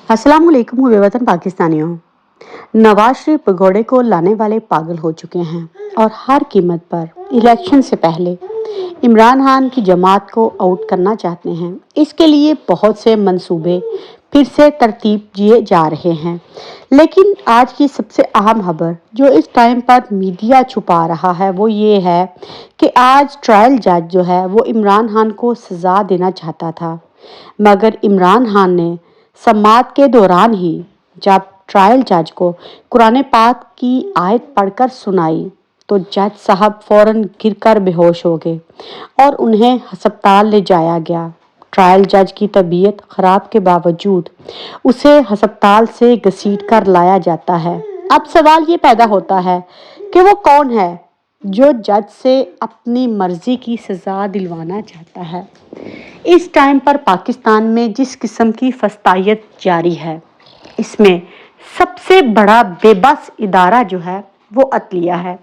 अस्सलाम वालेकुम हुए वतन पाकिस्तानियों। नवाज शरीफ पगोड़े को लाने वाले पागल हो चुके हैं और हर कीमत पर इलेक्शन से पहले इमरान खान की जमात को आउट करना चाहते हैं। इसके लिए बहुत से मंसूबे फिर से तरतीब दिए जा रहे हैं। लेकिन आज की सबसे अहम खबर जो इस टाइम पर मीडिया छुपा रहा है वो ये है कि आज ट्रायल जज जो है वो इमरान खान को सज़ा देना चाहता था, मगर इमरान खान ने समाअत के दौरान ही जब ट्रायल जज को कुरान पाक की आयत पढ़कर सुनाई तो जज साहब फौरन गिरकर बेहोश हो गए और उन्हें अस्पताल ले जाया गया। ट्रायल जज की तबीयत खराब के बावजूद उसे अस्पताल से घसीट कर लाया जाता है। अब सवाल ये पैदा होता है कि वो कौन है जो जज से अपनी मर्जी की सज़ा दिलवाना चाहता है। इस टाइम पर पाकिस्तान में जिस किस्म की फस्तायत जारी है, इसमें सबसे बड़ा बेबस इदारा जो है वो अदलिया है।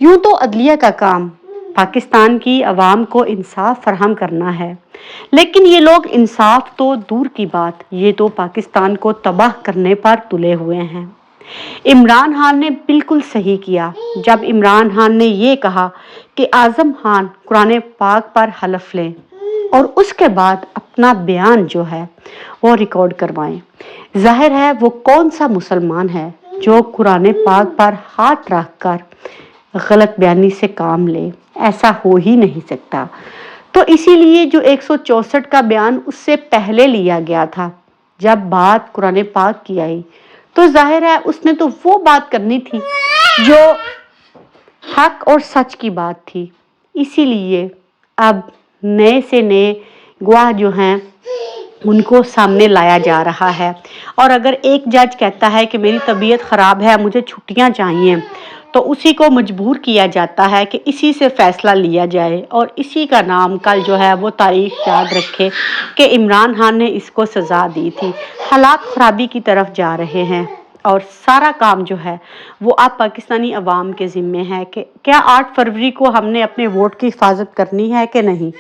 यूं तो अदलिया का काम पाकिस्तान की आवाम को इंसाफ फराहम करना है, लेकिन ये लोग इंसाफ तो दूर की बात, ये तो पाकिस्तान को तबाह करने पर तुले हुए हैं। इमरान खान ने बिल्कुल सही किया जब इमरान खान ने ये कहा कि आज़म खान कुरान पाक पर हलफ लें और उसके बाद अपना बयान जो है वो रिकॉर्ड करवाएं। जाहिर है वो कौन सा मुसलमान है जो कुरान पाक पर हाथ रखकर गलत बयानी से काम ले, ऐसा हो ही नहीं सकता। तो इसीलिए जो 164 का बयान उससे पहले लिया गया था, जब बात कुरान पाक की आई तो जाहिर है उसने तो वो बात करनी थी जो हक और सच की बात थी। इसीलिए अब नए से नए गवाह जो हैं उनको सामने लाया जा रहा है। और अगर एक जज कहता है कि मेरी तबीयत ख़राब है, मुझे छुट्टियां चाहिए, तो उसी को मजबूर किया जाता है कि इसी से फ़ैसला लिया जाए और इसी का नाम कल जो है वो तारीख याद रखे कि इमरान खान ने इसको सज़ा दी थी। हालात ख़राबी की तरफ जा रहे हैं और सारा काम जो है वो अब पाकिस्तानी अवाम के ज़िम्मे है कि क्या 8 फरवरी को हमने अपने वोट की हिफाजत करनी है कि नहीं।